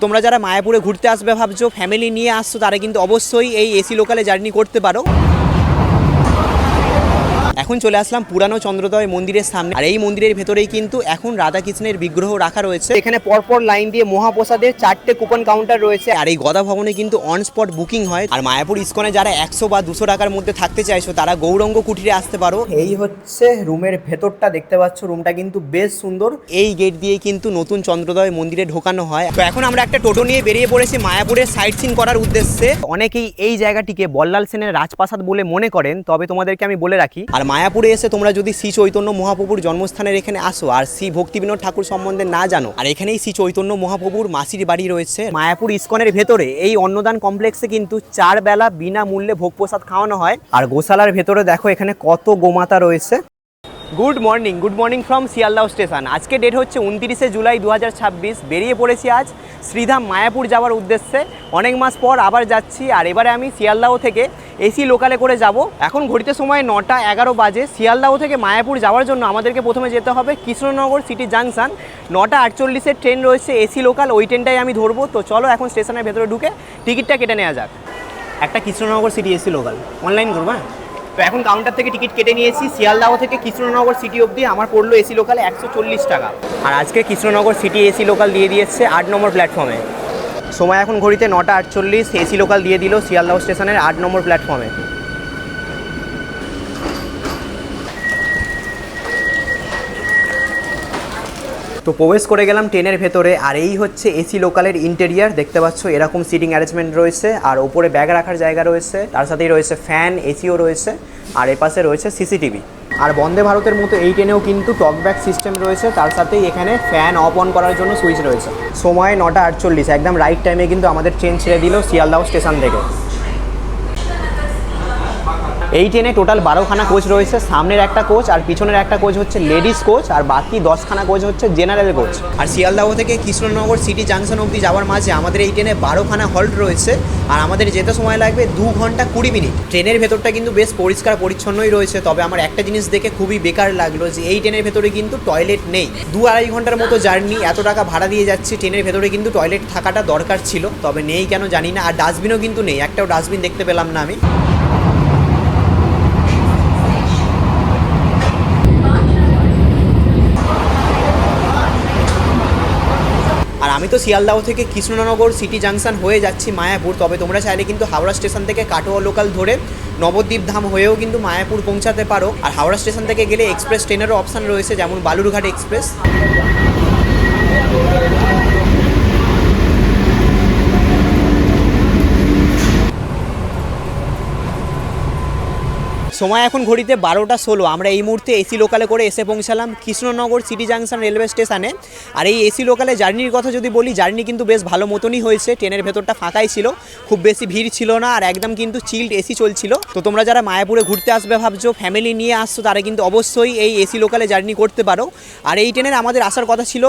তোমরা যারা মায়াপুরে ঘুরতে আসবে ভাবছো, ফ্যামিলি নিয়ে আসছো, তারা কিন্তু অবশ্যই এই এসি লোকালে জার্নি করতে পারো। এখন চলে আসলাম পুরানো চন্দ্রোদয় মন্দিরের সামনে, আর এই মন্দিরের ভেতরেই কিন্তু এখন রাধাকৃষ্ণের বিগ্রহ রাখা রয়েছে। এখানে পরপর লাইন দিয়ে মহাপ্রসাদের 4টে কুপন কাউন্টার রয়েছে, আর এই গদা ভবনে কিন্তু অন স্পট বুকিং হয়। আর মায়াপুর ইস্কনে যারা 100 বা 200 টাকার মধ্যে থাকতে চাইছো, তারা গৌরঙ্গ কুটিরে আসতে পারো। এই হচ্ছে রুমের ভেতরটা, দেখতে পাচ্ছ রুমটা কিন্তু বেশ সুন্দর। এই গেট দিয়ে কিন্তু নতুন চন্দ্রোদয় মন্দিরে ঢোকানো হয়। তো এখন আমরা একটা টোটো নিয়ে বেরিয়ে পড়েছি মায়াপুরের সাইট সিন করার উদ্দেশ্যে। অনেকেই এই জায়গাটিকে বল্লাল সেনের রাজপ্রাসাদ বলে মনে করেন, তবে তোমাদেরকে আমি বলে রাখি, আর মায়াপুরে এসে তোমরা যদি শ্রী চৈতন্য মহাপ্রভুর জন্মস্থানের এখানে আসো আর শ্রী ভক্তিবিনোদ ঠাকুর সম্বন্ধে না জানো, আর এখানেই শ্রী চৈতন্য মহাপ্রভুর মাসির বাড়ি রয়েছে। মায়াপুর ইস্কনের ভেতরে এই অন্নদান কমপ্লেক্সে কিন্তু 4 বেলা বিনামূল্যে ভোগ প্রসাদ খাওয়ানো হয়। আর গোশালার ভেতরে দেখো এখানে কত গোমাতা রয়েছে। Good morning from Sealdah station. আজকে ডেট হচ্ছে 29শে জুলাই 2026। বেরিয়ে পড়েছি আজ শ্রীধাম মায়াপুর যাওয়ার উদ্দেশ্যে। অনেক মাস পর আবার যাচ্ছি, আর এবারে আমি শিয়ালদাহ থেকে এসি লোকালে করে যাব। এখন ঘড়িতে সময় 9টা 11 বাজে। শিয়ালদাহ থেকে মায়াপুর যাওয়ার জন্য আমাদেরকে প্রথমে যেতে হবে কৃষ্ণনগর সিটি জাংশন। 9টা 48-এর ট্রেন রয়েছে এসি লোকাল, ওই ট্রেনটাই আমি ধরবো। তো চলো এখন স্টেশনের ভেতরে ঢুকে টিকিটটা কেটে নেওয়া যাক। একটা Krishnanagar city AC local online করবো। তো এখন কাউন্টার থেকে টিকিট কেটে নিয়েছি। শিয়ালদাহ থেকে কৃষ্ণনগর সিটি অবধি আমার পড়লো এসি লোকালে 140 টাকা। আর আজকে কৃষ্ণনগর সিটি এসি লোকাল দিয়ে দিয়েছে 8 নম্বর প্ল্যাটফর্মে। সময় এখন ঘড়িতে 9টা 48। এসি লোকাল দিয়ে দিল শিয়ালদাহ স্টেশনের 8 নম্বর প্ল্যাটফর্মে। তো প্রবেশ করে গেলাম ট্রেনের ভেতরে, আর এই হচ্ছে এসি লোকালের ইন্টেরিয়ার। দেখতে পাচ্ছ এরকম সিটিং অ্যারেঞ্জমেন্ট রয়েছে, আর ওপরে ব্যাগ রাখার জায়গা রয়েছে, তার সাথেই রয়েছে ফ্যান, এসিও রয়েছে, আর এপাশে রয়েছে সিসিটিভি। আর বন্দে ভারতের মতো এই ট্রেনেও কিন্তু টকব্যাক সিস্টেম রয়েছে, তার সাথেই এখানে ফ্যান অফ অন করার জন্য সুইচ রয়েছে। সময় 9টা 48, একদম রাইট টাইমে কিন্তু আমাদের ট্রেন ছেড়ে দিল শিয়ালদাহ স্টেশন থেকে। এই ট্রেনে টোটাল 12খানা কোচ রয়েছে। সামনের একটা কোচ আর পিছনের একটা কোচ হচ্ছে লেডিস কোচ, আর বাকি 10খানা কোচ হচ্ছে জেনারেল কোচ। আর শিয়ালদাহ থেকে কৃষ্ণনগর সিটি জাংশন অবধি যাওয়ার মাঝে আমাদের এই ট্রেনে 12খানা হল্ট রয়েছে, আর আমাদের যেতে সময় লাগবে 2 ঘন্টা 20 মিনিট। ট্রেনের ভেতরটা কিন্তু বেশ পরিষ্কার পরিচ্ছন্নই রয়েছে, তবে আমার একটা জিনিস দেখে খুবই বেকার লাগলো যে এই ট্রেনের ভেতরে কিন্তু টয়লেট নেই। 2-2.5 ঘন্টার মতো জার্নি, এত টাকা ভাড়া দিয়ে যাচ্ছি, ট্রেনের ভেতরে কিন্তু টয়লেট থাকাটা দরকার ছিল, তবে নেই কেন জানি না। আর ডাস্টবিনও কিন্তু নেই, একটাও ডাস্টবিন দেখতে পেলাম না আমি। আর আমি তো শিয়ালদাহ থেকে কৃষ্ণনগর সিটি জাংশন হয়ে যাচ্ছি মায়াপুর, তবে তোমরা চাইলে কিন্তু হাওড়া স্টেশন থেকে কাটোয়া লোকাল ধরে নবদ্বীপ ধাম হয়েও কিন্তু মায়াপুর পৌঁছাতে পারো। আর হাওড়া স্টেশন থেকে গেলে এক্সপ্রেস ট্রেনেরও অপশান রয়েছে, যেমন বালুরঘাট এক্সপ্রেস। সময় এখন ঘড়িতে 12টা 16। আমরা এই মুহূর্তে এসি লোকালে করে এসে পৌঁছালাম কৃষ্ণনগর সিটি জাংশন রেলওয়ে স্টেশনে। আর এই এসি লোকালে জার্নির কথা যদি বলি, জার্নি কিন্তু বেশ ভালো মতনই হয়েছে। ট্রেনের ভেতরটা ফাঁকাই ছিল, খুব বেশি ভিড় ছিল না, আর একদম কিন্তু চিল্ড এসি চলছিল। তো তোমরা যারা মায়াপুরে ঘুরতে আসবে ভাবছো, ফ্যামিলি নিয়ে আসছো, তারা কিন্তু অবশ্যই এই এসি লোকালে জার্নি করতে পারো। আর এই ট্রেনের আমাদের আসার কথা ছিল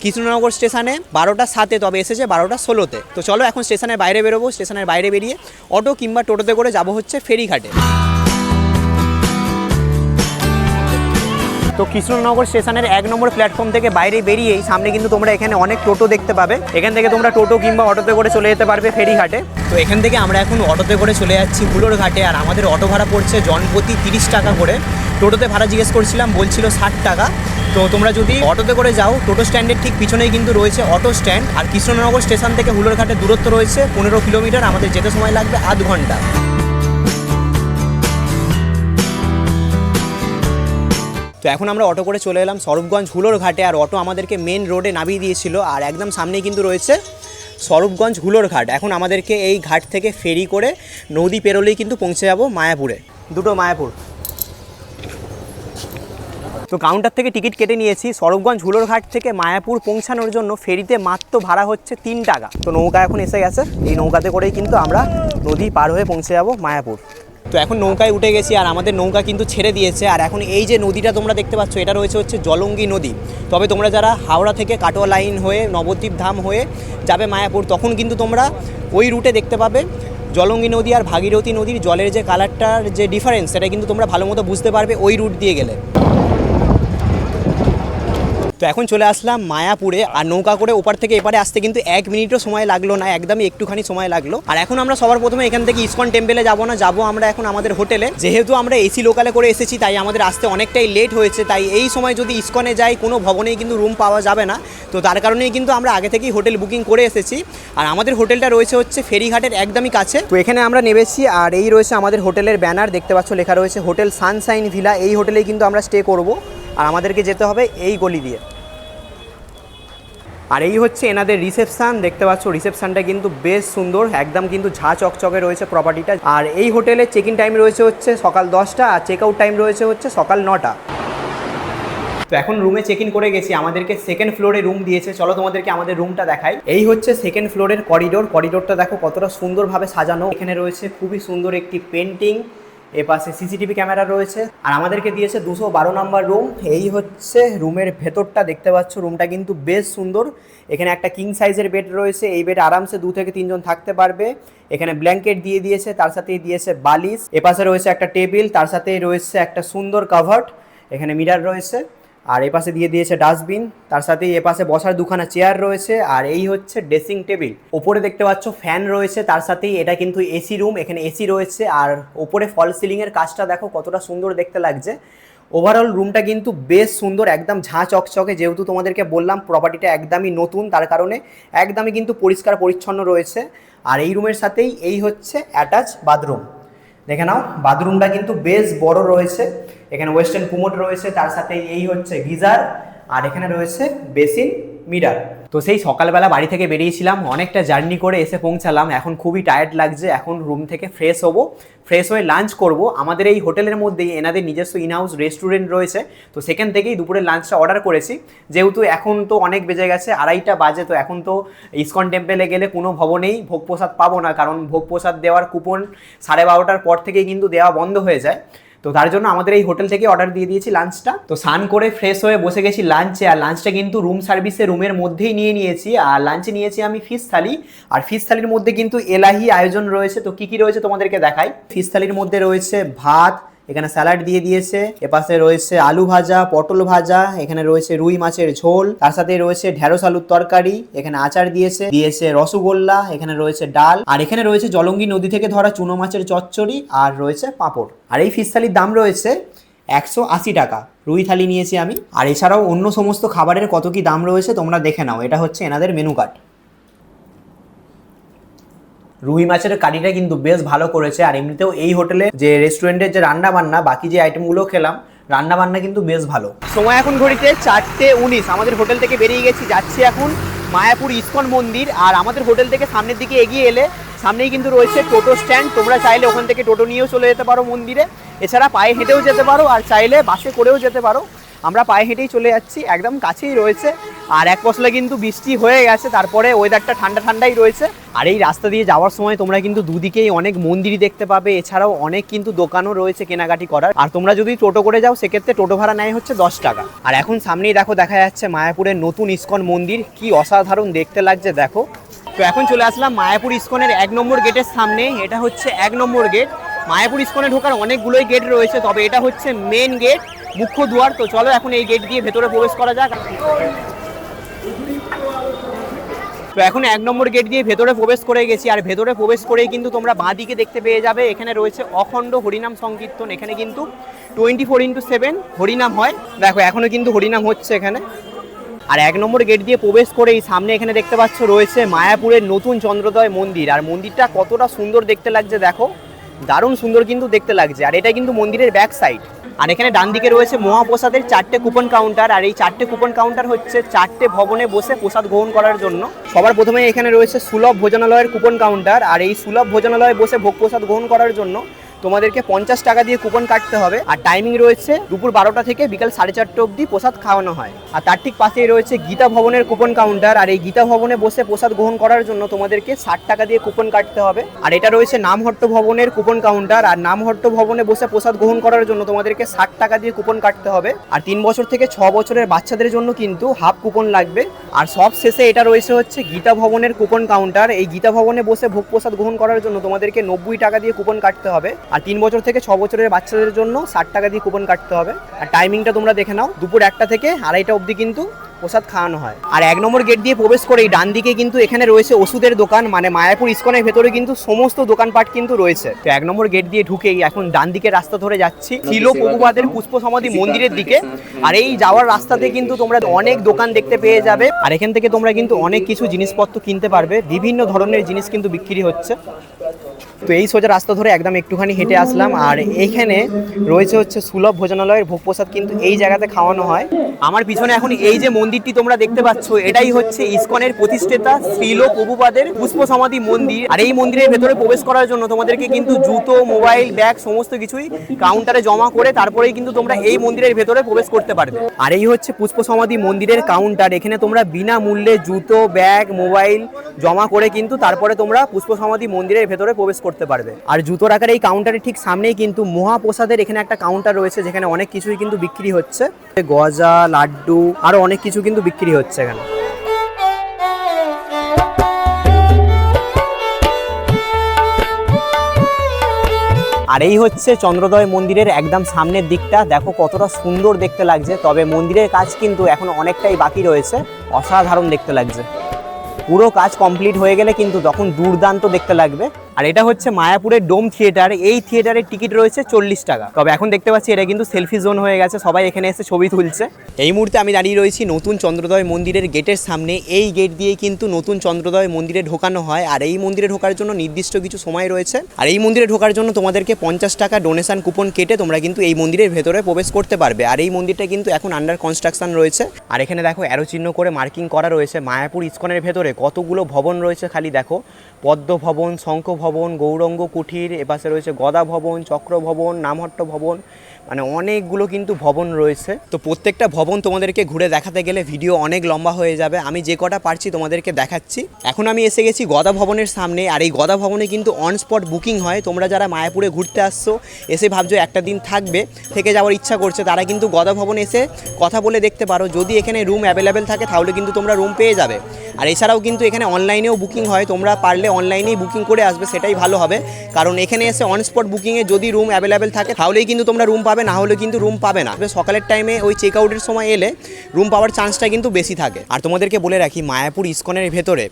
কৃষ্ণনগর স্টেশনে 12টা 7-এ, তবে এসেছে 12টা 16-তে। তো চলো এখন স্টেশনের বাইরে বেরোবো। স্টেশনের বাইরে বেরিয়ে অটো কিংবা টোটোতে করে যাবো হচ্ছে ফেরিঘাটে। তো কৃষ্ণনগর স্টেশনের 1 নম্বর প্ল্যাটফর্ম থেকে বাইরে বেরিয়েই সামনে কিন্তু তোমরা এখানে অনেক টোটো দেখতে পাবে। এখান থেকে তোমরা টোটো কিংবা অটোতে করে চলে যেতে পারবে ফেরিঘাটে। তো এখান থেকে আমরা এখন অটোতে করে চলে যাচ্ছি হুলোর ঘাটে, আর আমাদের অটো ভাড়া পড়ছে জনপ্রতি 30 টাকা করে। টোটোতে ভাড়া জিজ্ঞেস করছিলাম, বলছিল 60 টাকা। তো তোমরা যদি অটোতে করে যাও, টোটো স্ট্যান্ডের ঠিক পিছনেই কিন্তু রয়েছে অটো স্ট্যান্ড। আর কৃষ্ণনগর স্টেশন থেকে হুলোর ঘাটের দূরত্ব রয়েছে 15 কিলোমিটার। আমাদের যেতে সময় লাগবে আধ ঘন্টা। তো এখন আমরা অটো করে চলে এলাম স্বরূপগঞ্জ হুলোর ঘাটে, আর অটো আমাদেরকে মেন রোডে নামিয়ে দিয়েছিল। আর একদম সামনেই কিন্তু রয়েছে স্বরূপগঞ্জ হুলোর ঘাট। এখন আমাদেরকে এই ঘাট থেকে ফেরি করে নদী পেরোলেই কিন্তু পৌঁছে যাব মায়াপুরে। দুটো মায়াপুর। তো কাউন্টার থেকে টিকিট কেটে নিয়েছি। স্বরূপগঞ্জ হুলোর ঘাট থেকে মায়াপুর পৌঁছানোর জন্য ফেরিতে মাত্র ভাড়া হচ্ছে 3 টাকা। তো নৌকা এখন এসে গেছে, এই নৌকাতে করেই কিন্তু আমরা নদী পার হয়ে পৌঁছে যাব মায়াপুর। তো এখন নৌকায় উঠে গেছি, আর আমাদের নৌকা কিন্তু ছেড়ে দিয়েছে। আর এখন এই যে নদীটা তোমরা দেখতে পাচ্ছ, এটা রয়েছে হচ্ছে জলঙ্গি নদী। তবে তোমরা যারা হাওড়া থেকে কাটোয়া লাইন হয়ে নবদ্বীপ ধাম হয়ে যাবে মায়াপুর, তখন কিন্তু তোমরা ওই রুটে দেখতে পাবে জলঙ্গি নদী আর ভাগীরথী নদীর জলের যে কালারটার যে ডিফারেন্স, সেটা কিন্তু তোমরা ভালো মতো বুঝতে পারবে ওই রুট দিয়ে গেলে। তো তো এখন চলে আসলাম মায়াপুরে, আর নৌকা করে ওপার থেকে এপারে আসতে কিন্তু 1 মিনিটও সময় লাগলো না, একদমই একটুখানি সময় লাগলো। আর এখন আমরা সবার প্রথমে এখান থেকে ইসকন টেম্পলে যাবো না, যাবো আমরা এখন আমাদের হোটেলে। যেহেতু আমরা এসি লোকালে করে এসেছি তাই আমাদের আসতে অনেকটাই লেট হয়েছে, তাই এই সময় যদি ইসকনে যাই কোনো ভবনেই কিন্তু রুম পাওয়া যাবে না। তো তার কারণেই কিন্তু আমরা আগে থেকেই হোটেল বুকিং করে এসেছি। আর আমাদের হোটেলটা রয়েছে হচ্ছে ফেরিঘাটের একদমই কাছে। তো এখানে আমরা নেমেছি, আর এই রয়েছে আমাদের হোটেলের ব্যানার, দেখতে পাচ্ছ লেখা রয়েছে হোটেল সানশাইন ভিলা। এই হোটেলেই কিন্তু আমরা স্টে করব, আর আমাদেরকে যেতে হবে এই গলি দিয়ে। আর এই হচ্ছে এনাদের রিসেপশান, দেখতে পাচ্ছ রিসেপশানটা কিন্তু বেশ সুন্দর, একদম কিন্তু ঝা চকচকে রয়েছে প্রপার্টিটা। আর এই হোটেলে চেক ইন টাইম রয়েছে হচ্ছে সকাল 10টা, আর চেক আউট টাইম রয়েছে হচ্ছে সকাল 9টা। তো এখন রুমে চেক ইন করে গেছি, আমাদেরকে সেকেন্ড ফ্লোরে রুম দিয়েছে। চলো তোমাদেরকে আমাদের রুমটা দেখাই। এই হচ্ছে সেকেন্ড ফ্লোরের করিডোরটা দেখো কতটা সুন্দরভাবে সাজানো। এখানে রয়েছে খুবই সুন্দর একটি পেন্টিং, এপাশে সিসিটিভি ক্যামেরা রয়েছে। আর আমাদেরকে দিয়েছে 212 নম্বর রুম। এই হচ্ছে রুমের ভেতরটা, দেখতে পাচ্ছ রুমটা কিন্তু বেশ সুন্দর। এখানে একটা কিং সাইজের বেড রয়েছে, এই বেড আরামসে 2 থেকে 3 জন থাকতে পারবে। এখানে ব্ল্যাঙ্কেট দিয়ে দিয়েছে, তার সাথেই দিয়েছে বালিশ। এপাশে রয়েছে একটা টেবিল, তার সাথেই রয়েছে একটা সুন্দর কাভার্ড। এখানে মিরার রয়েছে, আর এপাশে দিয়ে দিয়েছে ডাস্টবিন, তার সাথেই এপাশে বসার দুখানা চেয়ার রয়েছে। আর এই হচ্ছে ড্রেসিং টেবিল। ওপরে দেখতে পাচ্ছ ফ্যান রয়েছে, তার সাথেই এটা কিন্তু এসি রুম, এখানে এসি রয়েছে। আর ওপরে ফল সিলিংয়ের কাজটা দেখো কতটা সুন্দর দেখতে লাগছে। ওভারঅল রুমটা কিন্তু বেশ সুন্দর, একদম ঝাঁ চকচকে। যেহেতু তোমাদেরকে বললাম প্রপার্টিটা একদমই নতুন, তার কারণে একদমই কিন্তু পরিষ্কার পরিচ্ছন্ন রয়েছে। আর এই রুমের সাথেই এই হচ্ছে অ্যাটাচ বাথরুম, দেখে নাও বাথরুমটা কিন্তু বেশ বড় রয়েছে। এখানে ওয়েস্টার্ন কুমোড রয়েছে, তার সাথে এই হচ্ছে গিজার, আর এখানে রয়েছে বেসিন মিরার। তো সেই সকালবেলা বাড়ি থেকে বেরিয়েছিলাম, অনেকটা জার্নি করে এসে পৌঁছালাম। এখন খুবই টায়ার্ড লাগছে, এখন রুম থেকে ফ্রেশ হব, ফ্রেশ হয়ে লাঞ্চ করব। আমাদের এই হোটেলের মধ্যেই এনাদের নিজস্ব ইনহাউস রেস্টুরেন্ট রয়েছে, তো সেখান থেকেই দুপুরের লাঞ্চটা অর্ডার করেছি। যেহেতু এখন তো অনেক বেজে গেছে, 2:30 বাজে, তো এখন তো ইসকন টেম্পলে গেলে কোনো ভবনেই ভোগ প্রসাদ পাবো না, কারণ ভোগ প্রসাদ দেওয়ার কুপন 12:30টার পর থেকেই কিন্তু দেওয়া বন্ধ হয়ে যায়। তো তার জন্য আমাদের এই হোটেল থেকে অর্ডার দিয়ে দিয়েছি লাঞ্চটা। তো স্নান করে ফ্রেশ হয়ে বসে গেছি লাঞ্চে, আর লাঞ্চটা কিন্তু রুম সার্ভিসে রুমের মধ্যেই নিয়েছি। আর লাঞ্চে নিয়েছি আমি ফিশ থালি, আর ফিশ থালির মধ্যে কিন্তু এলাহি আয়োজন রয়েছে। তো কি কি রয়েছে তোমাদেরকে দেখাই। ফিশ থালির মধ্যে রয়েছে ভাত, এখানে স্যালাড দিয়ে দিয়েছে, এপাশে রয়েছে আলু ভাজা, পটল ভাজা, এখানে রয়েছে রুই মাছের ঝোল, তার সাথে রয়েছে ঢেঁড়স আলুর তরকারি, এখানে আচার দিয়েছে রসগোল্লা, এখানে রয়েছে ডাল, আর এখানে রয়েছে জলঙ্গি নদী থেকে ধরা চুনো মাছের চচ্চড়ি, আর রয়েছে পাঁপড়। আর এই ফিশ থালির দাম রয়েছে 180 টাকা। রুই থালি নিয়েছি আমি। আর এছাড়াও অন্য সমস্ত খাবারের কত কি দাম রয়েছে তোমরা দেখে নাও, এটা হচ্ছে এনাদের মেনু কার্ড। রুই মাছের কারিটা কিন্তু বেশ ভালো করেছে। আর এমনিতেও এই হোটেলে যে রেস্টুরেন্টের যে রান্না বান্না, বাকি যে আইটেমগুলো খেলাম, রান্না বান্না কিন্তু বেশ ভালো। সময় এখন ঘড়িতে 4:19, আমাদের হোটেল থেকে বেরিয়ে গেছি, যাচ্ছি এখন মায়াপুর ইসকন মন্দির। আর আমাদের হোটেল থেকে সামনের দিকে এগিয়ে এলে সামনেই কিন্তু রয়েছে টোটো স্ট্যান্ড, তোমরা চাইলে ওখান থেকে টোটো নিয়েও চলে যেতে পারো মন্দিরে, এছাড়া পায়ে হেঁটেও যেতে পারো, আর চাইলে বাসে করেও যেতে পারো। আমরা পায়ে হেঁটেই চলে যাচ্ছি, একদম কাছেই রয়েছে। আর এক পশলা কিন্তু বৃষ্টি হয়ে গেছে, তারপরে ওয়েদারটা ঠান্ডাই রয়েছে। আর এই রাস্তা দিয়ে যাওয়ার সময় তোমরা কিন্তু দুদিকেই অনেক মন্দিরই দেখতে পাবে, এছাড়াও অনেক কিন্তু দোকানও রয়েছে কেনাকাটি করার। আর তোমরা যদি টোটো করে যাও সেক্ষেত্রে টোটো ভাড়া নেয় হচ্ছে 10 টাকা। আর এখন সামনেই দেখো দেখা যাচ্ছে মায়াপুরের নতুন ইসকন মন্দির, কি অসাধারণ দেখতে লাগছে দেখো। তো এখন চলে আসলাম মায়াপুর ইসকনের 1 নম্বর গেটের সামনে, এটা হচ্ছে 1 নম্বর গেট। মায়াপুর ইসকনে ঢোকার অনেকগুলোই গেট রয়েছে, তবে এটা হচ্ছে মেন গেট, মুখ্য দুয়ার। তো চলো এখন এই গেট দিয়ে ভেতরে প্রবেশ করা যাক। তো এখন 1 নম্বর গেট দিয়ে ভেতরে প্রবেশ করে গেছি, আর ভেতরে প্রবেশ করেই কিন্তু তোমরা বাঁ দিকে দেখতে পেয়ে যাবে এখানে রয়েছে অখণ্ড হরিনাম সংকীর্তন। এখানে কিন্তু 24x7 হরিনাম হয়, দেখো এখনো কিন্তু হরিনাম হচ্ছে এখানে। আর 1 নম্বর গেট দিয়ে প্রবেশ করেই সামনে এখানে দেখতে পাচ্ছ রয়েছে মায়াপুরের নতুন চন্দ্রোদয় মন্দির। আর মন্দিরটা কতটা সুন্দর দেখতে লাগছে দেখো, দারুণ সুন্দর কিন্তু দেখতে লাগছে। আর এটা কিন্তু মন্দিরের ব্যাক সাইড। আর এখানে ডান দিকে রয়েছে মহাপ্রসাদের 4টে কুপন কাউন্টার। আর এই 4টে কুপন কাউন্টার হচ্ছে 4টে ভবনে বসে প্রসাদ গ্রহণ করার জন্য। সবার প্রথমে এখানে রয়েছে সুলভ ভোজনালয়ের কুপন কাউন্টার। আর এই সুলভ ভোজনালয়ে বসে ভোগ প্রসাদ গ্রহণ করার জন্য তোমাদেরকে 50 টাকা দিয়ে কুপন কাটতে হবে। আর টাইমিং রয়েছে দুপুর 12টা থেকে বিকাল 4:30 অবধি প্রসাদ খাওয়ানো হয়। আর তার ঠিক পাশেই রয়েছে গীতা ভবনের কুপন কাউন্টার। আর এই গীতা ভবনে বসে প্রসাদ গ্রহণ করার জন্য তোমাদেরকে 60 টাকা দিয়ে কুপন কাটতে হবে। আর এটা রয়েছে নামহট্ট ভবনের কুপন কাউন্টার। আর নামহট্ট ভবনে বসে প্রসাদ গ্রহণ করার জন্য তোমাদেরকে 60 টাকা দিয়ে কুপন কাটতে হবে। আর 3 বছর থেকে 6 বছরের বাচ্চাদের জন্য কিন্তু হাফ কুপন লাগবে। আর সব শেষে এটা রয়েছে হচ্ছে গীতা ভবনের কুপন কাউন্টার। এই গীতা ভবনে বসে ভোগ প্রসাদ গ্রহণ করার জন্য তোমাদেরকে 90 টাকা দিয়ে কুপন কাটতে হবে। আর 3 বছর থেকে 6 বছরের বাচ্চাদের জন্য 60 টাকা দিয়ে কুপন কাটতে হবে। আর টাইমিংটা তোমরা দেখে নাও, দুপুর 1টা থেকে 2:30 অবধি কিন্তু প্রসাদ খাওয়ানো হয়। আর 1 নম্বর গেট দিয়ে প্রবেশ করেই ডান দিকে কিন্তু এখানে রয়েছে ওষুধের দোকান, মানে মায়াপুর ইসকনের ভেতরে কিন্তু সমস্ত দোকানপাট কিন্তু রয়েছে। তো 1 নম্বর গেট দিয়ে ঢুকেই এখন ডান দিকে রাস্তা ধরে যাচ্ছি ছিল প্রভুপাদের পুষ্প সমাধি মন্দিরের দিকে। আর এই যাওয়ার রাস্তাতে কিন্তু তোমরা অনেক দোকান দেখতে পেয়ে যাবে, আর এখান থেকে তোমরা কিন্তু অনেক কিছু জিনিসপত্র কিনতে পারবে, বিভিন্ন ধরনের জিনিস কিন্তু বিক্রি হচ্ছে। তো এই সোজা রাস্তা ধরে একদম একটুখানি হেঁটে আসলাম, আর এইখানে রয়েছে হচ্ছে সুলভ ভোজনালয়ের ভোগ প্রসাদ কিন্তু এই জায়গাতে খাওয়ানো হয়। আমার পিছনে এখন এই যে মন্দিরটি তোমরা দেখতে পাচ্ছ, এটাই হচ্ছে ইসকনের প্রতিষ্ঠাতা শ্রীল প্রভুপাদের পুষ্প সমাধি মন্দির। আর এই মন্দিরের ভেতরে প্রবেশ করার জন্য তোমাদেরকে কিন্তু জুতো, মোবাইল, ব্যাগ সমস্ত কিছুই কাউন্টারে জমা করে তারপরেই কিন্তু তোমরা এই মন্দিরের ভেতরে প্রবেশ করতে পারবে। আর এই হচ্ছে পুষ্প সমাধি মন্দিরের কাউন্টার, এখানে তোমরা বিনামূল্যে জুতো, ব্যাগ, মোবাইল জমা করে কিন্তু তারপরে তোমরা পুষ্প সমাধি মন্দিরের ভেতরে প্রবেশ করতে পারবে। আর জুতো রাখার এই কাউন্টারের ঠিক সামনেই কিন্তু মহাপ্রসাদের এখানে একটা কাউন্টার রয়েছে, যেখানে অনেক কিছুই কিন্তু বিক্রি হচ্ছে, গজা, লাড্ডু, আরো অনেক কিছু কিন্তু বিক্রি হচ্ছে এখানে। আর এই হচ্ছে চন্দ্রোদয় মন্দিরের একদম সামনের দিকটা, দেখো কতটা সুন্দর দেখতে লাগছে। তবে মন্দিরের কাজ কিন্তু এখন অনেকটাই বাকি রয়েছে, অসাধারণ দেখতে লাগছে। পুরো কাজ কমপ্লিট হয়ে গেলে কিন্তু তখন দুর্দান্ত দেখতে লাগবে। আর এটা হচ্ছে মায়াপুরের ডোম থিয়েটার, এই থিয়েটারের টিকিট রয়েছে 40 টাকা। তবে এখন দেখতে পাচ্ছি এটা কিন্তু সেলফি জোন হয়ে গেছে, সবাই এখানে এসে ছবি তুলছে। এই মুহূর্তে আমি দাঁড়িয়ে রয়েছি নতুন চন্দ্রোদয় মন্দিরের গেটের সামনে। এই গেট দিয়ে কিন্তু নতুন চন্দ্রোদয় মন্দিরে ঢোকানো হয়, আর এই মন্দিরে ঢোকার জন্য নির্দিষ্ট কিছু সময় রয়েছে। আর এই মন্দিরে ঢোকার জন্য তোমাদেরকে 50 টাকা ডোনেশন কুপন কেটে তোমরা কিন্তু এই মন্দিরের ভেতরে প্রবেশ করতে পারবে। আর এই মন্দিরটা কিন্তু এখন আন্ডার কনস্ট্রাকশন রয়েছে। আর এখানে দেখো অ্যারো চিহ্ন করে মার্কিং করা রয়েছে মায়াপুর ইসকনের ভেতরে কতগুলো ভবন রয়েছে, খালি দেখো পদ্ম ভবন, শঙ্খ ভবন, গৌরঙ্গ কুঠির, এপাশে রয়েছে গদা ভবন, চক্র ভবন, নামহট্ট ভবন, মানে অনেকগুলো কিন্তু ভবন রয়েছে। তো প্রত্যেকটা ভবন তোমাদেরকে ঘুরে দেখাতে গেলে ভিডিও অনেক লম্বা হয়ে যাবে, আমি যে কটা পারছি তোমাদেরকে দেখাচ্ছি। এখন আমি এসে গেছি গদা ভবনের সামনে, আর এই গদা ভবনে কিন্তু অন স্পট বুকিং হয়। তোমরা যারা মায়াপুরে ঘুরতে আসছো, এসে ভাবছো একটা দিন থাকবে, থেকে যাওয়ার ইচ্ছা করছে, তারা কিন্তু গদা ভবনে এসে কথা বলে দেখতে পারো। যদি এখানে রুম অ্যাভেলেবেল থাকে তাহলে কিন্তু তোমরা রুম পেয়ে যাবে। আর এছাড়াও কিন্তু এখানে অনলাইনেও বুকিং হয়, তোমরা পারলে অনলাইনেই বুকিং করে আসবে, সেটাই ভালো হবে। কারণ এখানে এসে অন স্পট বুকিংয়ে যদি রুম অ্যাভেলেবেল থাকে তাহলেই কিন্তু তোমরা রুম পাবে, না হলে কিন্তু রুম পাবে না। সকালের টাইমে ওই চেক আউটের সময় এলে রুম পাওয়ার চান্সটা কিন্তু বেশি থাকে। আর তোমাদেরকে বলে রাখি, মায়াপুর ইসকনের ভেতরে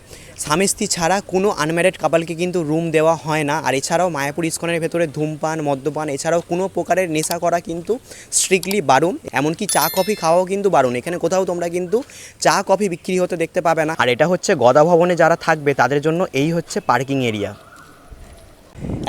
স্বামী স্ত্রী ছাড়া কোনো আনম্যারিড কাপলকে কিন্তু রুম দেওয়া হয় না। আর এছাড়াও মায়াপুর ইসকনের ভেতরে ধূমপান, মদ্যপান, এছাড়াও কোনো প্রকারের নেশা করা কিন্তু স্ট্রিক্টলি বারণ। এমনকি চা কফি খাওয়াও কিন্তু বারণ, এখানে কোথাও তোমরা কিন্তু চা কফি বিক্রি হতে দেখতে পাবে না। আর এটা হচ্ছে গদা ভবনে যারা থাকবে তাদের জন্য এই হচ্ছে পার্কিং এরিয়া।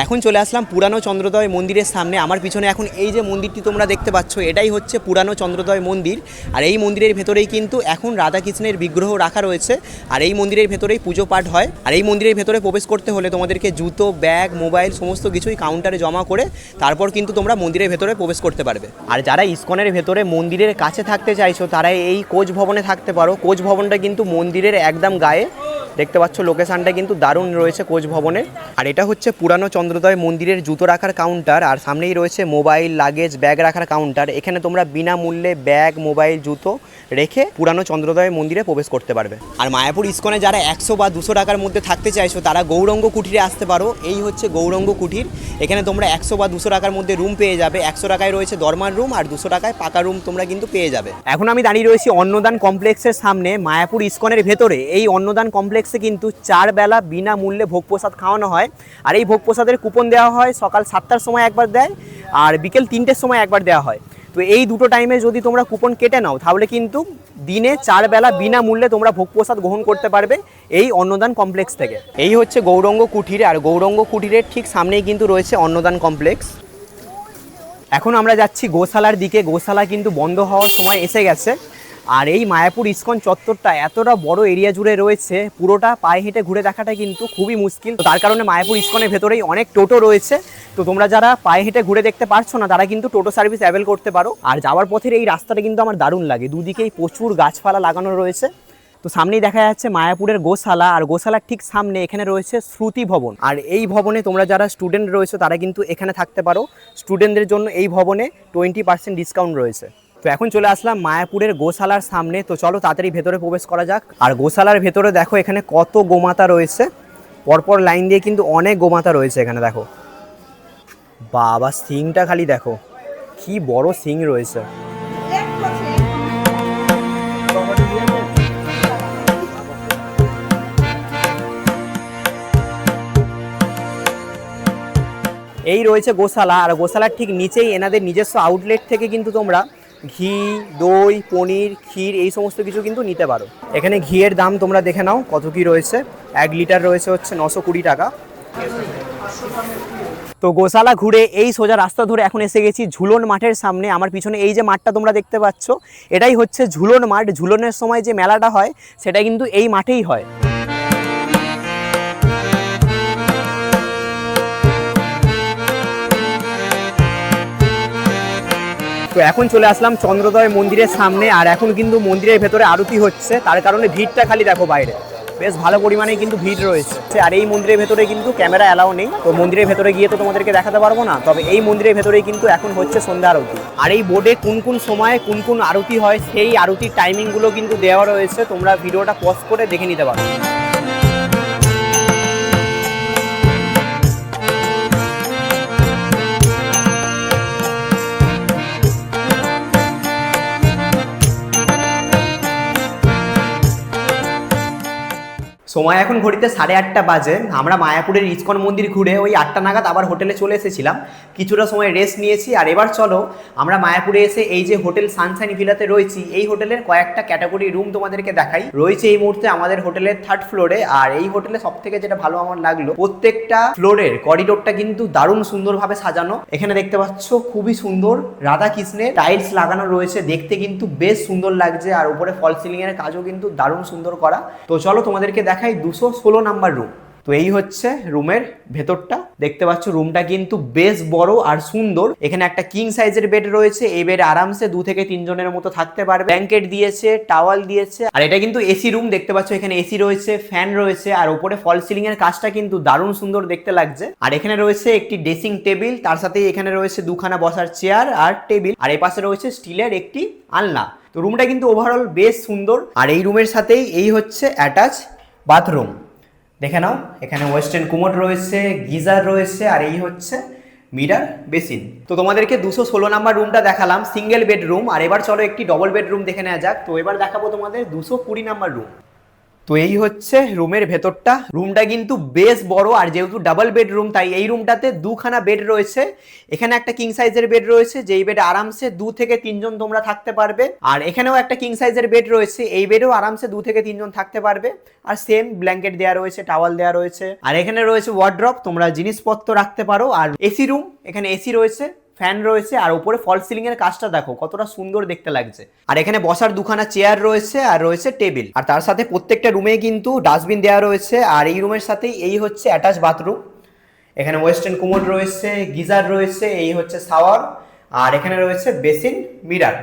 এখন চলে আসলাম পুরানো চন্দ্রোদয় মন্দিরের সামনে। আমার পিছনে এখন এই যে মন্দিরটি তোমরা দেখতে পাচ্ছ, এটাই হচ্ছে পুরানো চন্দ্রোদয় মন্দির। আর এই মন্দিরের ভেতরেই কিন্তু এখন রাধাকৃষ্ণের বিগ্রহ রাখা রয়েছে, আর এই মন্দিরের ভেতরেই পুজো পাঠ হয়। আর এই মন্দিরের ভেতরে প্রবেশ করতে হলে তোমাদেরকে জুতো, ব্যাগ, মোবাইল সমস্ত কিছুই কাউন্টারে জমা করে তারপর কিন্তু তোমরা মন্দিরের ভেতরে প্রবেশ করতে পারবে। আর যারা ইসকনের ভেতরে মন্দিরের কাছে থাকতে চাইছো, তারা এই কোচ ভবনে থাকতে পারো। কোচ ভবনটা কিন্তু মন্দিরের একদম গায়ে, দেখতে পাচ্ছ লোকেশনটা কিন্তু দারুণ রয়েছে কোচ ভবনে। আর এটা হচ্ছে পুরানো চন্দ্রোদয় মন্দিরের জুতো রাখার কাউন্টার, আর সামনেই রয়েছে মোবাইল, লাগেজ, ব্যাগ রাখার কাউন্টার। এখানে তোমরা বিনামূল্যে ব্যাগ, মোবাইল, জুতো রেখে পুরানো চন্দ্রোদয় মন্দিরে প্রবেশ করতে পারবে। আর মায়াপুর ইসকনে যারা 100 বা 200 টাকার মধ্যে থাকতে চাইছো, তারা গৌরঙ্গ কুঠিরে আসতে পারো। এই হচ্ছে গৌরঙ্গ কুঠির, এখানে তোমরা 100 বা 200 টাকার মধ্যে রুম পেয়ে যাবে। 100 টাকায় রয়েছে দরমার রুম, আর 200 টাকায় পাকা রুম তোমরা কিন্তু পেয়ে যাবে। এখন আমি দাঁড়িয়ে রয়েছি অন্নদান কমপ্লেক্সের সামনে মায়াপুর ইসকনের ভেতরে। এই অন্নদান কমপ্লেক্সে কিন্তু 4 বেলা বিনামূল্যে ভোগ প্রসাদ খাওয়ানো হয়। আর এই ভোগ প্রসাদের কুপন দেওয়া হয়, সকাল 7টার সময় একবার দেয়, আর বিকেল 3টের সময় একবার দেওয়া হয়। তো এই দুটো টাইমে যদি তোমরা কুপন কেটে নাও, তাহলে কিন্তু দিনে 4 বেলা বিনামূল্যে তোমরা ভোগ প্রসাদ গ্রহণ করতে পারবে এই অন্নদান কমপ্লেক্স থেকে। এই হচ্ছে গৌরঙ্গ কুঠির, আর গৌরঙ্গ কুঠিরের ঠিক সামনেই কিন্তু রয়েছে অন্নদান কমপ্লেক্স। এখন আমরা যাচ্ছি গোশালার দিকে। গোশালা কিন্তু বন্ধ হওয়ার সময় এসে গেছে। আর এই মায়াপুর ইসকন চত্বরটা এতটা বড় এরিয়া জুড়ে রয়েছে, পুরোটা পায়ে হেঁটে ঘুরে দেখাটা কিন্তু খুবই মুশকিল। তার কারণে মায়াপুর ইসকনের ভেতরেই অনেক টোটো রয়েছে। তো তোমরা যারা পায়ে হেঁটে ঘুরে দেখতে পারছো না, তারা কিন্তু টোটো সার্ভিস অ্যাভেল করতে পারো। আর যাওয়ার পথের এই রাস্তাটা কিন্তু আমার দারুণ লাগে, দুদিকেই প্রচুর গাছপালা লাগানো রয়েছে। তো সামনেই দেখা যাচ্ছে মায়াপুরের গোশালা, আর গোশালার ঠিক সামনে এখানে রয়েছে শ্রুতি ভবন। আর এই ভবনে তোমরা যারা স্টুডেন্ট রয়েছে তারা কিন্তু এখানে থাকতে পারো। স্টুডেন্টদের জন্য এই ভবনে 20% ডিসকাউন্ট রয়েছে। তো এখন চলে আসলাম মায়াপুরের গোশালার সামনে। তো চলো তাড়াতাড়ি ভেতরে প্রবেশ করা যাক। আর গোশালার ভেতরে দেখো এখানে কত গোমাতা রয়েছে, পরপর লাইন দিয়ে কিন্তু অনেক গোমাতা রয়েছে এখানে। দেখো বাবা, সিংটা খালি দেখো, কি বড় সিং রয়েছে। এই রয়েছে গোশালা, আর গোশালার ঠিক নিচেই এনাদের নিজস্ব আউটলেট থেকে কিন্তু তোমরা ঘি, দই, পনির, ক্ষীর এই সমস্ত কিছু কিন্তু নিতে পারো। এখানে ঘিয়ের দাম তোমরা দেখে নাও কত কি রয়েছে। 1 লিটার রয়েছে হচ্ছে 920 টাকা। তো গোশালা ঘুরে এই সোজা রাস্তা ধরে এখন এসে গেছি ঝুলন মাঠের সামনে। আমার পিছনে এই যে মাঠটা তোমরা দেখতে পাচ্ছ, এটাই হচ্ছে ঝুলন মাঠ। ঝুলনের সময় যে মেলাটা হয় সেটা কিন্তু এই মাঠেই হয়। তো এখন চলে আসলাম চন্দ্রোদয় মন্দিরের সামনে, আর এখন কিন্তু মন্দিরের ভেতরে আরতি হচ্ছে, তার কারণে ভিড়টা খালি দেখো বাইরে বেশ ভালো পরিমাণে কিন্তু ভিড় রয়েছে। আর এই মন্দিরের ভেতরে কিন্তু ক্যামেরা অ্যালাউ নেই, তো মন্দিরের ভেতরে গিয়ে তো তোমাদেরকে দেখাতে পারবো না। তবে এই মন্দিরের ভেতরেই কিন্তু এখন হচ্ছে সন্ধ্যা আরতি, আর এই বোর্ডে কোন কোন সময়ে কোন কোন আরতি হয় সেই আরতির টাইমিংগুলো কিন্তু দেওয়া রয়েছে, তোমরা ভিডিওটা পজ করে দেখে নিতে পারো। সময় এখন ঘড়িতে 8:30 বাজে। আমরা মায়াপুরের ইসকন মন্দির ঘুরে ওই 8টা নাগাদ আবার হোটেলে চলে এসেছিলাম, কিছুটা সময় রেস্ট নিয়েছি। আর এবার চলো আমরা মায়াপুরে এসে এই যে হোটেল সানশাইন ভিলাতে রয়েছি, এই হোটেলের কয়েকটা ক্যাটাগরি রুম তোমাদেরকে দেখাই। রয়েছে এই মুহূর্তে আমাদের হোটেলের 3rd ফ্লোরে, আর এই হোটেলে সব থেকে যেটা ভালো আমার লাগলো, প্রত্যেকটা ফ্লোরের করিডোরটা কিন্তু দারুণ সুন্দরভাবে সাজানো। এখানে দেখতে পাচ্ছ খুবই সুন্দর রাধা কৃষ্ণের টাইলস লাগানো রয়েছে, দেখতে কিন্তু বেশ সুন্দর লাগছে। আর উপরে ফল সিলিং এর কাজও কিন্তু দারুণ সুন্দর করা। তো চলো তোমাদেরকে দেখাই 216 নাম্বার রুম। তো এই হচ্ছে রুমের ভেতরটা, দেখতে পাচ্ছ রুমটা কিন্তু বেশ বড় আর সুন্দর। এখানে একটা কিং সাইজের বেড রয়েছে, এই বেড আরামসে 2 থেকে 3 জনের মতো থাকতে পারবে। ব্ল্যাঙ্কেট দিয়েছে, টাওয়াল দিয়েছে, আর এটা কিন্তু এসি রুম। দেখতে পাচ্ছ এখানে এসি রয়েছে, ফ্যান রয়েছে, আর উপরে ফল সিলিং এর কাজটা কিন্তু দারুণ সুন্দর দেখতে লাগছে। আর এখানে রয়েছে একটি ড্রেসিং টেবিল, তার সাথে এখানে রয়েছে 2খানা বসার চেয়ার আর টেবিল, আর এই পাশে রয়েছে স্টিলের একটি আলনা। তো রুমটা কিন্তু ওভারঅল বেশ সুন্দর। আর এই রুমের সাথেই এই হচ্ছে অ্যাটাচ বাথরুম, দেখে নাও। এখানে ওয়েস্টার্ন কুমোড রয়েছে, গিজার রয়েছে, আর এই হচ্ছে মিরার বেসিন। তো তোমাদেরকে 216 নাম্বার রুমটা দেখালাম, সিঙ্গেল বেডরুম। আর এবার চলো একটি ডবল বেডরুম দেখে নেওয়া যাক। তো এবার দেখাবো তোমাদের 220 নাম্বার রুম। তো এই হচ্ছে রুমের ভেতরটা, রুমটা কিন্তু বেশ বড়, আর যেহেতু ডাবল বেডরুম তাই এই রুমটাতে 2খানা বেড রয়েছে। এখানে একটা কিং সাইজের বেড রয়েছে, যেই বেডে আরামসে 2 থেকে 3 জন তোমরা থাকতে পারবে। আর এখানেও একটা কিং সাইজের বেড রয়েছে, এই বেডেও আরামসে 2 থেকে 3 জন থাকতে পারবে। আর সেম ব্ল্যাঙ্কেট দেওয়া রয়েছে, টাওয়াল দেওয়া রয়েছে, আর এখানে রয়েছে ওয়ার্ড্রপ, তোমরা জিনিসপত্র রাখতে পারো। আর এসি রুম, এখানে এসি রয়েছে, ফ্যান রয়েছে, আর উপরে ফল সিলিং এর কাজটা দেখো কতটা সুন্দর দেখতে লাগছে। আর এখানে বসার 2খানা চেয়ার রয়েছে, আর রয়েছে টেবিল, আর তার সাথে প্রত্যেকটা রুমে কিন্তু ডাস্টবিন দেওয়া রয়েছে। আর এই রুমের সাথেই এই হচ্ছে অ্যাটাচ বাথরুম, এখানে ওয়েস্টার্ন কুমোড রয়েছে, গিজার রয়েছে, এই হচ্ছে শাওয়ার, আর এখানে রয়েছে বেসিন, মিরার।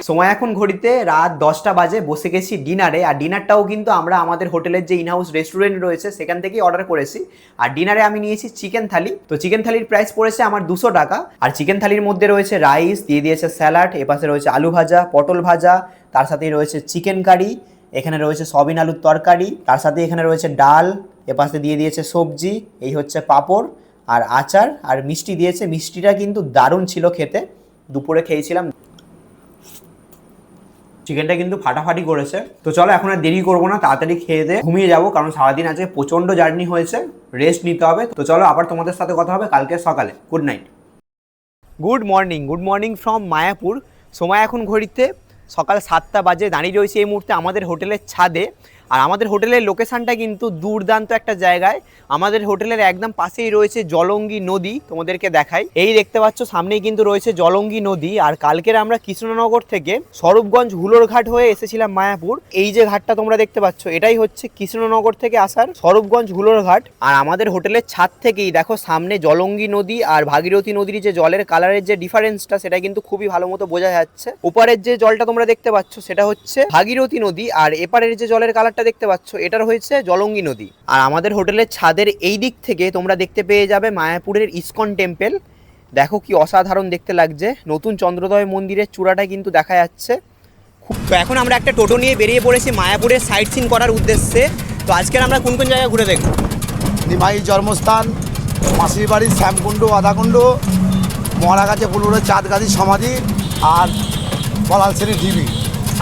সময় এখন ঘড়িতে রাত 10টা বাজে, বসে গেছি ডিনারে। আর ডিনারটাও কিন্তু আমরা আমাদের হোটেলের যে ইনহাউস রেস্টুরেন্ট রয়েছে সেখান থেকেই অর্ডার করেছি। আর ডিনারে আমি নিয়েছি চিকেন থালি। তো চিকেন থালির প্রাইস পড়েছে আমার 200 টাকা। আর চিকেন থালির মধ্যে রয়েছে রাইস, দিয়ে দিয়েছে স্যালাড, এপাশে রয়েছে আলু ভাজা, পটল ভাজা, তার সাথেই রয়েছে চিকেন কারি, এখানে রয়েছে সয়াবিন আলুর তরকারি, তার সাথে এখানে রয়েছে ডাল, এপাশে দিয়ে দিয়েছে সবজি, এই হচ্ছে পাঁপড় আর আচার, আর মিষ্টি দিয়েছে। মিষ্টিটা কিন্তু দারুণ ছিল খেতে, দুপুরে খেয়েছিলাম। চিকেনটা কিন্তু ফাটাফাটি করেছে। তো চলো এখন আর দেরি করবো না, তাড়াতাড়ি খেয়ে দিয়ে ঘুমিয়ে যাবো, কারণ সারাদিন আজকে প্রচণ্ড জার্নি হয়েছে, রেস্ট নিতে হবে। তো চলো আবার তোমাদের সাথে কথা হবে কালকে সকালে। Good night. Good morning from Mayapur. সময় এখন ঘড়িতে সকাল 7টা বাজে। দাঁড়িয়ে রয়েছে এই মুহূর্তে আমাদের হোটেলের ছাদে। আর আমাদের হোটেলের লোকেশানটা কিন্তু দুর্দান্ত একটা জায়গায়। আমাদের হোটেলের একদম পাশেই রয়েছে জলঙ্গি নদী, তোমাদেরকে দেখাই। এই দেখতে পাচ্ছ সামনেই কিন্তু রয়েছে জলঙ্গি নদী। আর কালকের আমরা কৃষ্ণনগর থেকে স্বরূপগঞ্জ হুলোর ঘাট হয়ে এসেছিলাম মায়াপুর। এই যে ঘাটটা তোমরা দেখতে পাচ্ছ, এটাই হচ্ছে কৃষ্ণনগর থেকে আসার স্বরূপগঞ্জ হুলোর ঘাট। আর আমাদের হোটেলের ছাদ থেকেই দেখো সামনে জলঙ্গি নদী আর ভাগীরথী নদীর যে জলের কালারের যে ডিফারেন্সটা, সেটা কিন্তু খুবই ভালো মতো বোঝা যাচ্ছে। উপরের যে জলটা তোমরা দেখতে পাচ্ছ সেটা হচ্ছে ভাগীরথী নদী, আর এপারের যে জলের কালারটা দেখতে পাচ্ছ এটার হয়েছে জলঙ্গি নদী। আর আমাদের হোটেলের ছাদের এই দিক থেকে তোমরা দেখতে পেয়ে যাবে মায়াপুরের ইসকন টেম্পল। দেখো কি অসাধারণ দেখতে লাগছে, নতুন চন্দ্রোদয় মন্দিরের চূড়াটা কিন্তু দেখা যাচ্ছে। তো এখন আমরা একটা টোটো নিয়ে বেরিয়ে পড়েছি মায়াপুরের সাইট সিন করার উদ্দেশ্যে। তো আজকের আমরা কোন কোন জায়গা ঘুরে দেখব? নিমাই জন্মস্থান, মাসির বাড়ি, শ্যামকুণ্ড, আদাকুণ্ড, মহারাগাছে পুলুরের চাঁদগাছি সমাধি, আর পলাল শ্রেণী ঢিবি।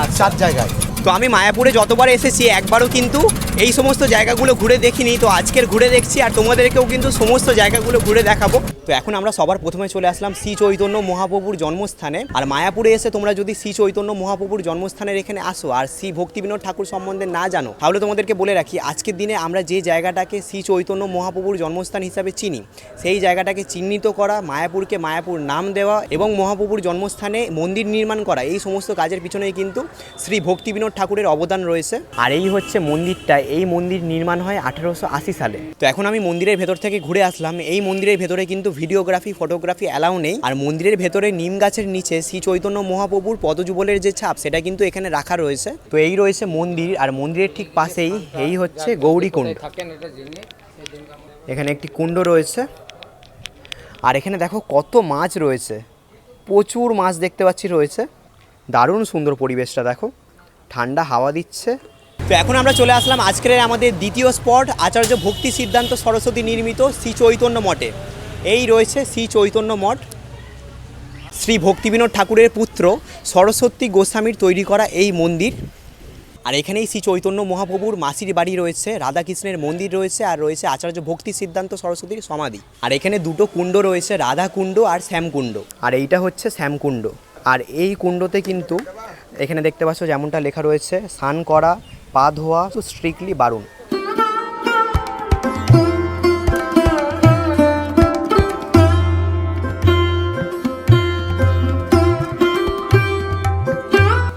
আর 4 জায়গায়। তো আমি মায়াপুরে যতবার এসেছি একবারও কিন্তু এই সমস্ত জায়গাগুলো ঘুরে দেখিনি, তো আজকের ঘুরে দেখছি আর তোমাদেরকেও কিন্তু সমস্ত জায়গাগুলো ঘুরে দেখাবো। তো এখন আমরা সবার প্রথমে চলে আসলাম শ্রী চৈতন্য মহাপ্রভুর জন্মস্থানে। আর মায়াপুরে এসে তোমরা যদি শ্রী চৈতন্য মহাপ্রভুর জন্মস্থানের এখানে আসো আর শ্রী ভক্তিবিনোদ ঠাকুর সম্বন্ধে না জানো, তাহলে তোমাদেরকে বলে রাখি আজকের দিনে আমরা যে জায়গাটাকে শ্রী চৈতন্য মহাপ্রভুর জন্মস্থান হিসাবে চিনি, সেই জায়গাটাকে চিহ্নিত করা, মায়াপুরকে মায়াপুর নাম দেওয়া এবং মহাপ্রভুর জন্মস্থানে মন্দির নির্মাণ করা, এই সমস্ত কাজের পিছনেই কিন্তু শ্রী ভক্তিবিনোদ ঠাকুরের অবদান রয়েছে। আর এই হচ্ছে মন্দিরটা, এই মন্দির নির্মাণ হয় 1880 সালে। তো এখন আমি মন্দিরের ভেতর থেকে ঘুরে আসলাম। এই মন্দিরের ভেতরে কিন্তু ভিডিওগ্রাফি ফটোগ্রাফি অ্যালাউ নেই। আর মন্দিরের ভেতরে নিম গাছের নিচে শ্রী চৈতন্য মহাপ্রভুর পদযুগলের যে ছাপ সেটা কিন্তু এখানে রাখা রয়েছে। তো এই রয়েছে মন্দির, আর মন্দিরের ঠিক পাশেই এই হচ্ছে গৌরীকুণ্ড। এখানে একটি কুণ্ড রয়েছে আর এখানে দেখো কত মাছ রয়েছে, প্রচুর মাছ দেখতে পাচ্ছি রয়েছে। দারুণ সুন্দর পরিবেশটা দেখো, ঠান্ডা হাওয়া দিচ্ছে। তো এখন আমরা চলে আসলাম আজকের আমাদের দ্বিতীয় স্পট, আচার্য ভক্তি সিদ্ধান্ত সরস্বতী নির্মিত শ্রী চৈতন্য মঠে। এই রয়েছে শ্রী চৈতন্য মঠ, শ্রী ভক্তিবিনোদ ঠাকুরের পুত্র সরস্বতী গোস্বামীর তৈরি করা এই মন্দির। আর এখানেই শ্রী চৈতন্য মহাপ্রভুর মাসির বাড়ি রয়েছে, রাধাকৃষ্ণের মন্দির রয়েছে, আর রয়েছে আচার্য ভক্তি সিদ্ধান্ত সরস্বতীর সমাধি। আর এখানে দুটো কুণ্ড রয়েছে, রাধা কুণ্ড আর শ্যামকুণ্ড। আর এইটা হচ্ছে শ্যামকুণ্ড। আর এই কুণ্ডতে কিন্তু এখানে দেখতে পাচ্ছ যেমনটা লেখা রয়েছে, স্নান করা, পা ধোয়া স্ট্রিক্টলি বারণ।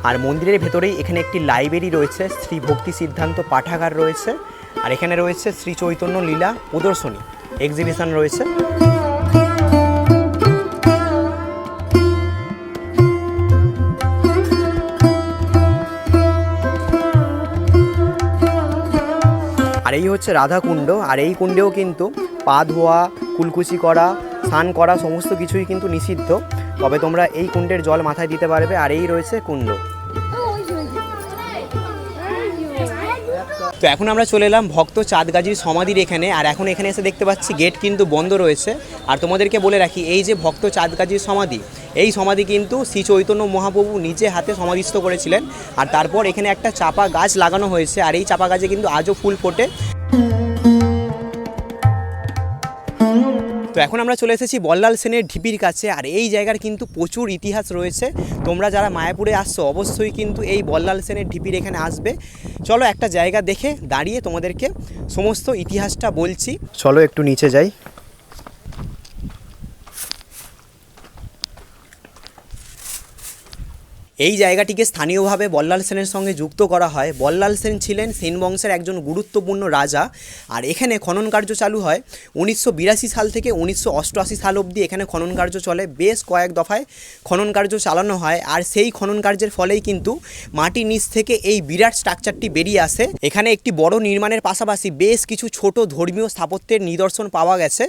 আর মন্দিরের ভেতরেই এখানে একটি লাইব্রেরি রয়েছে, শ্রী ভক্তি সিদ্ধান্ত পাঠাগার রয়েছে, আর এখানে রয়েছে শ্রী চৈতন্য লীলা প্রদর্শনী এক্সিবিশন রয়েছে। আর এই হচ্ছে রাধা কুণ্ড। আর এই কুণ্ডেও কিন্তু পা ধোয়া, কুলকুচি করা, স্নান করা সমস্ত কিছুই কিন্তু নিষিদ্ধ, তবে তোমরা এই কুণ্ডের জল মাথায় দিতে পারবে। আর এই রয়েছে কুণ্ড। তো এখন আমরা চলে এলাম ভক্ত চাঁদগাজীর সমাধির এখানে। আর এখন এখানে এসে দেখতে পাচ্ছি গেট কিন্তু বন্ধ রয়েছে। আর তোমাদেরকে বলে রাখি এই যে ভক্ত চাঁদগাজীর সমাধি, এই সমাধি কিন্তু শ্রী চৈতন্য মহাপ্রভু নিজে হাতে সমাধিস্থ করেছিলেন। আর তারপর এখানে একটা চাপা গাছ লাগানো হয়েছে, আর এই চাপা গাছে কিন্তু আজও ফুল ফোটে। তো এখন আমরা চলে এসেছি বল্লাল সেনের ঢিপির কাছে। আর এই জায়গার কিন্তু প্রচুর ইতিহাস রয়েছে, তোমরা যারা মায়াপুরে আসছো অবশ্যই কিন্তু এই বল্লাল সেনের ঢিপির এখানে আসবে। চলো একটা জায়গা দেখে দাঁড়িয়ে তোমাদেরকে সমস্ত ইতিহাসটা বলছি। চলো একটু নিচে যাই। এই জায়গাটিকে স্থানীয়ভাবে বল্লাল সেনের সঙ্গে যুক্ত করা হয়। বল্লাল সেন ছিলেন সেন বংশের একজন গুরুত্বপূর্ণ রাজা। আর এখানে খনন কার্য চালু হয় 1982 সাল থেকে 1988 সাল অবধি এখানে খনন কার্য চলে। বেশ কয়েক দফায় খনন কার্য চালানো হয়। আর সেই খনন কার্যের ফলেই কিন্তু মাটির নিচ থেকে এই বিরাট স্ট্রাকচারটি বেরিয়ে আসে। এখানে একটি বড় নির্মাণের পাশাপাশি বেশ কিছু ছোট ধর্মীয় স্থাপত্যের নিদর্শন পাওয়া গেছে।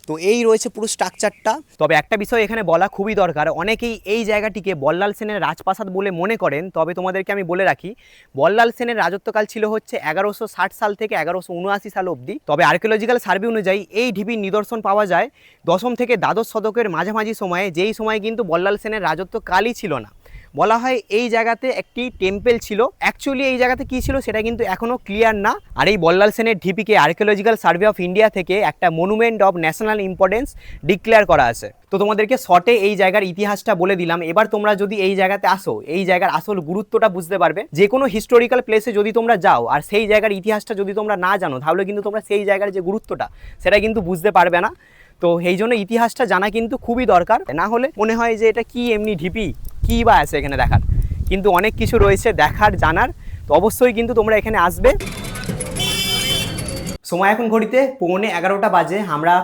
তো এই রয়েছে পুরো স্ট্রাকচারটা। তবে একটা বিষয় এখানে বলা খুবই দরকার, অনেকেই এই জায়গাটিকে বল্লাল সেনের রাজপ্রাসাদ বলে মনে করেন, তবে তোমাদেরকে আমি বলে রাখি বল্লাল সেনের রাজত্বকাল ছিল হচ্ছে 1160 সাল থেকে 1179 সাল অবধি। তবে আর্কিওলজিক্যাল সার্ভে অনুযায়ী এই ঢিপির নিদর্শন পাওয়া যায় 10ম থেকে দ্বাদশ শতকের মাঝামাঝি সময়ে, যেই সময় কিন্তু বল্লাল সেনের রাজত্বকালই ছিল না। বলা হয় এই জায়গাতে একটি টেম্পল ছিল। অ্যাকচুয়ালি এই জায়গাতে কী ছিল সেটা কিন্তু এখনও ক্লিয়ার না। আর এই বল্লাল সেনের ঢিপিকে আর্কিওলজিক্যাল সার্ভে অফ ইন্ডিয়া থেকে একটা monument of national importance declare করা আছে। তো তোমাদেরকে শর্টে এই জায়গার ইতিহাসটা বলে দিলাম। এবার তোমরা যদি এই জায়গাতে আসো, এই জায়গার আসল গুরুত্বটা বুঝতে পারবে। যে কোনো হিস্টোরিক্যাল প্লেসে যদি তোমরা যাও আর সেই জায়গার ইতিহাসটা যদি তোমরা না জানো, তাহলে কিন্তু তোমরা সেই জায়গার যে গুরুত্বটা সেটা কিন্তু বুঝতে পারবে না। তো এই জন্য ইতিহাসটা জানা কিন্তু খুবই দরকার, না হলে মনে হয় যে এটা কি এমনি ঢিপি, কী বা আছে এখানে দেখার। কিন্তু অনেক কিছু রয়েছে দেখার জানার। তো অবশ্যই কিন্তু তোমরা এখানে আসবে। সময় এখন ঘড়িতে 11:15 বাজে। আমরা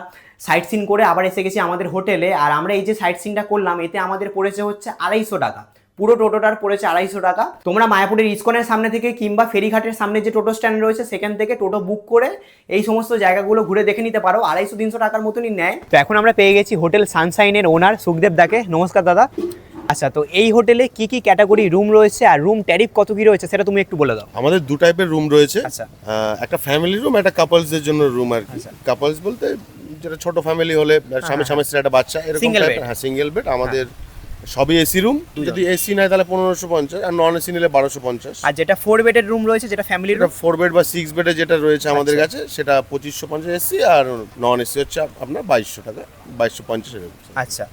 সাইট সিন করে আবার এসে গেছি আমাদের হোটেলে। আর আমরা এই যে সাইট সিনটা করলাম এতে আমাদের পড়েছে হচ্ছে 250 টাকা। পুরো টোটোটার পড়েছে 250 টাকা। তোমরা মায়াপুরের ইস্কনের সামনে থেকে কিংবা ফেরিঘাটের সামনে যে টোটো স্ট্যান্ড রয়েছে সেখান থেকে টোটো বুক করে এই সমস্ত জায়গাগুলো ঘুরে দেখে নিতে পারো। 250-300 টাকার মতনই নেয়। তো এখন আমরা পেয়ে গেছি হোটেল সানশাইনের ওনার সুখদেব দাকে। নমস্কার দাদা। আচ্ছা, তো এই হোটেলে কি কি ক্যাটাগরি রুম রয়েছে আর রুম ট্যারিফ কত কি রয়েছে সেটা তুমি একটু বলে দাও। আমাদের দু টাইপের রুম রয়েছে। আচ্ছা। একটা ফ্যামিলি রুম, একটা কাপলসদের জন্য রুম আর কি। কাপলস বলতে যেটা ছোট ফ্যামিলি হলে স্বামী স্ত্রী একটা বাচ্চা এরকম, হ্যাঁ সিঙ্গেল বেড। আমাদের সবই এসি রুম, যদি এসি নেয় তাহলে 1550, আর নন এসি নিলে 1250। আর যেটা 4 বেডের রুম রয়েছে, যেটা ফ্যামিলির এটা রুম, 4 বেড বা 6 বেডে যেটা রয়েছে আমাদের কাছে সেটা 2550 এসি, আর নন এসি হচ্ছে আপনার 2200 টাকা, 2250 এরকম। আচ্ছা।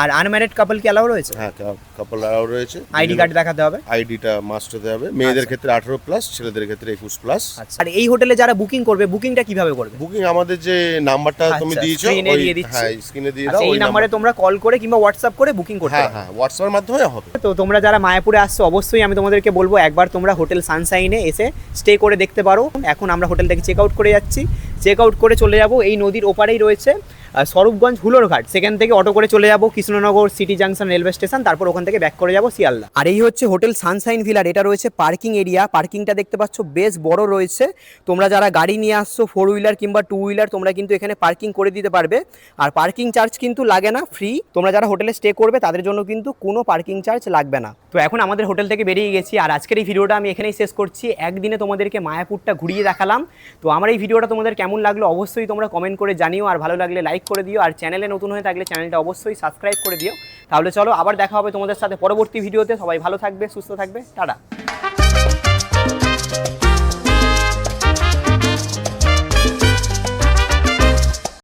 আর আনম্যারিড কাপল কি অ্যালাউ রয়েছে? হ্যাঁ, কাপল আরও রয়েছে। আইডি কার্ড দেখাতে হবে? আইডিটা মাস্ট হতে হবে, মেয়েদের ক্ষেত্রে 18+, ছেলেদের ক্ষেত্রে 21+। আচ্ছা। আর এই হোটেলে যারা বুকিং করবে, বুকিংটা কিভাবে করবে? বুকিং আমাদের যে নাম্বারটা তুমি আচ্ছা, দিয়েছো, স্ক্রিনে দিয়ে দিচ্ছি। হ্যাঁ স্ক্রিনে দিয়ে আচ্ছা, দাও, এই ওই নাম্বারে তোমরা কল করে কিংবা হোয়াটসঅ্যাপ করে বুকিং করতে হ্যাঁ পারো। হ্যাঁ হোয়াটসঅ্যাপের মাধ্যমে হবে। তো তোমরা যারা মায়াপুরে আসছো, অবশ্যই আমি তোমাদেরকে বলবো একবার তোমরা হোটেল সানশাইনে এসে স্টে করে দেখতে পারো। এখন আমরা হোটেলটাকে চেক আউট করে যাচ্ছি, চেক আউট করে চলে যাব। এই নদীর ওপারেই রয়েছে স্বরূপগঞ্জ হুলোরঘাট, সেখান থেকে অটো করে চলে যাব Krishnanagar city junction railway station, তারপর ওখান থেকে ব্যাক করে যাব শিয়ালদা। আর এই হচ্ছে হোটেল সানশাইন ভিলার, এটা রয়েছে পার্কিং এরিয়া। পার্কিংটা দেখতে পাচ্ছ বেশ বড় রয়েছে। তোমরা যারা গাড়ি নিয়ে আসছো 4 হুইলার কিংবা 2 হুইলার, তোমরা কিন্তু এখানে পার্কিং করে দিতে পারবে। আর পার্কিং চার্জ কিন্তু লাগে না, ফ্রি। তোমরা যারা হোটেলে স্টে করবে তাদের জন্য কিন্তু কোনো পার্কিং চার্জ লাগবে না। তো এখন আমাদের হোটেল থেকে বেরিয়ে গেছি, আর আজকের এই ভিডিওটা আমি এখানেই শেষ করছি। একদিনে তোমাদেরকে মায়াপুরটা ঘুরিয়ে দেখালাম। তো আমার এই ভিডিওটা তোমাদের কেমন লাগলো অবশ্যই তোমরা কমেন্ট করে জানিও, আর ভালো লাগলে লাইক করে দিও, আর চ্যানেলে নতুন হয়ে থাকলে চ্যানেলটা অবশ্যই সাবস্ক্রাইব করে দিও। তাহলে চলো আবার দেখা হবে তোমাদের সাথে পরবর্তী ভিডিওতে। সবাই ভালো থাকবে, সুস্থ থাকবে, টাটা।